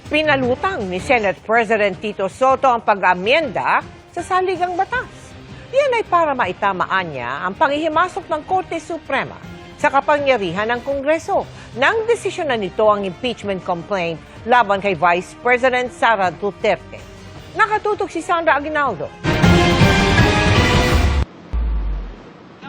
Pinalutang ni Senate President Tito Soto ang pag-amyenda sa saligang batas. Yan ay para maitamaan niya ang panghihimasok ng Korte Suprema sa kapangyarihan ng Kongreso. Nang desisyon na nito ang impeachment complaint laban kay Vice President Sara Duterte. Nakatutok si Sandra Aguinaldo.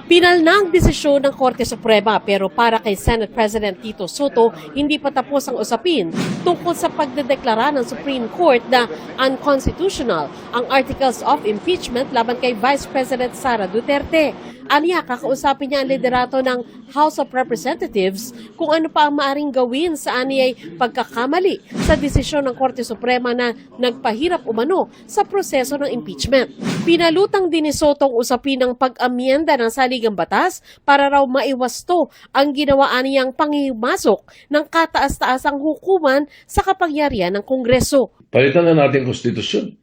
Pinal na ang desisyon ng Korte Suprema pero para kay Senate President Tito Soto, hindi pa tapos ang usapin tungkol sa pagdedeklara ng Supreme Court na unconstitutional ang Articles of Impeachment laban kay Vice President Sara Duterte. Aniya, kakausapin niya ang liderato ng House of Representatives kung ano pa ang maaring gawin sa aniyay pagkakamali sa desisyon ng Korte Suprema na nagpahirap umano sa proseso ng impeachment. Pinalutang din ni Soto ang usapin ng pag-amyenda ng saligang batas para raw maiwasto ang ginawaan niyang panghihimasok ng kataas-taasang hukuman sa kapangyarihan ng Kongreso. Palitan na natin konstitusyon.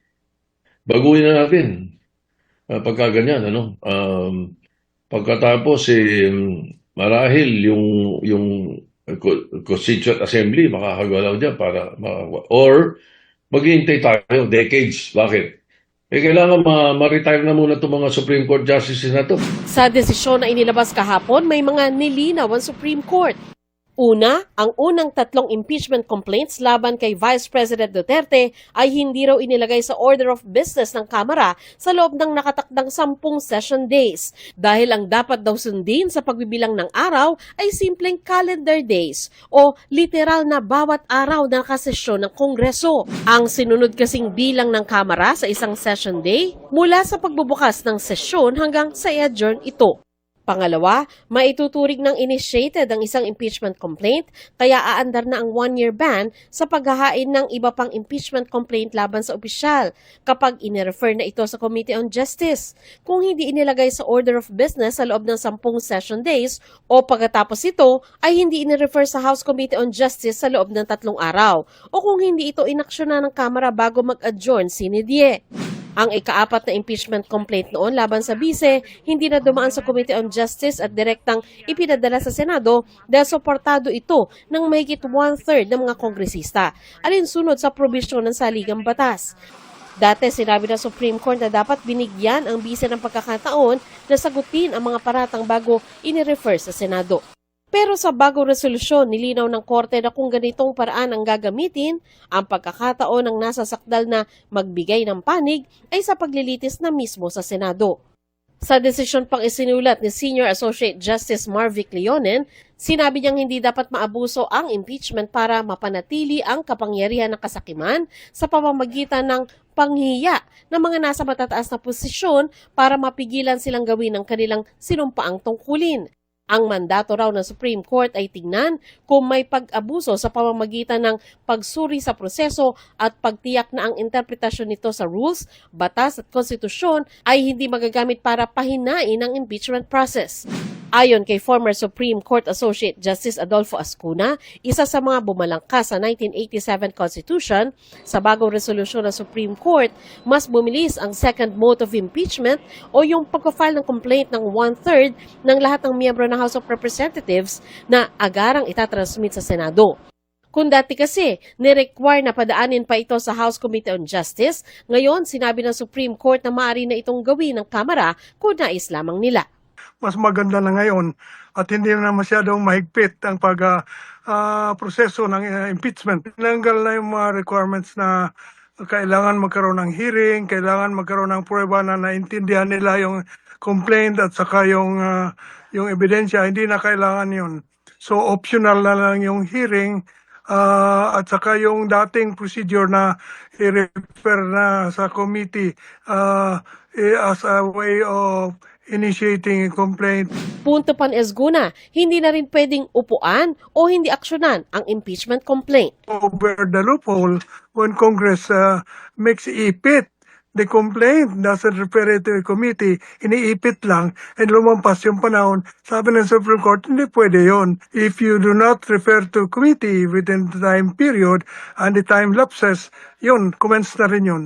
Baguhin na natin. Pagka ganyan, pagkatapos, marahil yung Constituent Assembly makakagalaw dyan para or maghihintay tayo decades. Bakit? Kailangan ma-retire na muna itong mga Supreme Court Justices na to. Sa desisyon na inilabas kahapon, may mga nilinaw ang Supreme Court. Una, ang unang 3 impeachment complaints laban kay Vice President Duterte ay hindi raw inilagay sa order of business ng Kamara sa loob ng nakatakdang 10 session days dahil ang dapat daw sundin sa pagbibilang ng araw ay simpleng calendar days o literal na bawat araw na nakasesyon ng Kongreso. Ang sinunod kasing bilang ng Kamara sa isang session day mula sa pagbubukas ng sesyon hanggang sa i-adjourn ito. Pangalawa, maituturing ng initiated ang isang impeachment complaint kaya aandar na ang 1-year ban sa paghahain ng iba pang impeachment complaint laban sa opisyal kapag inirefer na ito sa Committee on Justice. Kung hindi inilagay sa order of business sa loob ng 10 session days o pagkatapos ito ay hindi inirefer sa House Committee on Justice sa loob ng 3 araw o kung hindi ito inaksyonan ng Kamara bago mag-adjourn sine die. Ang ika-4 na impeachment complaint noon laban sa bise, hindi na dumaan sa Committee on Justice at direktang ipinadala sa Senado dahil suportado ito ng mahigit 1/3 ng mga kongresista, alinsunod sa probisyon ng saligang batas. Dati sinabi ng Supreme Court na dapat binigyan ang bise ng pagkakataon na sagutin ang mga paratang bago inirefer sa Senado. Pero sa bagong resolusyon, nilinaw ng Korte na kung ganitong paraan ang gagamitin, ang pagkakataon ng nasa sakdal na magbigay ng panig ay sa paglilitis na mismo sa Senado. Sa desisyon pang isinulat ni Senior Associate Justice Marvic Leonen, sinabi niyang hindi dapat maabuso ang impeachment para mapanatili ang kapangyarihan ng kasakiman sa pamamagitan ng panghiya ng mga nasa matataas na posisyon para mapigilan silang gawin ang kanilang sinumpaang tungkulin. Ang mandato raw ng Supreme Court ay tingnan kung may pag-abuso sa pamamagitan ng pagsuri sa proseso at pagtiyak na ang interpretasyon nito sa rules, batas at konstitusyon ay hindi magagamit para pahinain ang impeachment process. Ayon kay former Supreme Court Associate Justice Adolfo Ascuna, isa sa mga bumalangkas sa 1987 Constitution, sa bagong resolusyon ng Supreme Court, mas bumilis ang second mode of impeachment o yung pagpa-file ng complaint ng 1/3 ng lahat ng miyembro ng House of Representatives na agarang itatransmit sa Senado. Kung dati kasi, ni-require na padaanin pa ito sa House Committee on Justice, ngayon sinabi ng Supreme Court na maaari na itong gawin ng Kamara kung nais lamang nila. Mas maganda na ngayon at hindi na masyadong mahigpit ang proseso ng impeachment. Tinanggal na yung mga requirements na kailangan magkaroon ng hearing, kailangan magkaroon ng prueba na naintindihan nila yung complaint at saka yung ebidensya. Hindi na kailangan yun. So optional na lang yung hearing at saka yung dating procedure na i-refer na sa committee as a way of initiating a complaint. Punto pa ni Ascuna, hindi na rin pwedeng upuan o hindi aksyonan ang impeachment complaint. Over the loophole when Congress makes ipit the complaint, doesn't refer it to a committee, iniipit lang, and lumampas yung panahon. Sabi ng Supreme Court, hindi pwede yon. If you do not refer to committee within the time period and the time lapses, yun, commence na rin yun.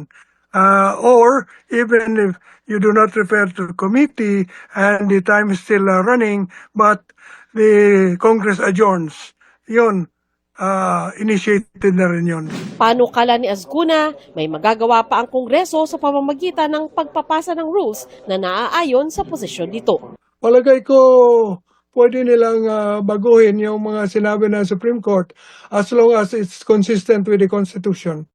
Or even if you do not refer to committee and the time is still running, but the Congress adjourns, yun, initiated na rin yun. Panukala ni Azcuna, may magagawa pa ang Kongreso sa pamamagitan ng pagpapasa ng rules na naaayon sa posisyon nito. Palagay ko, pwede nilang baguhin yung mga sinabi ng Supreme Court as long as it's consistent with the Constitution.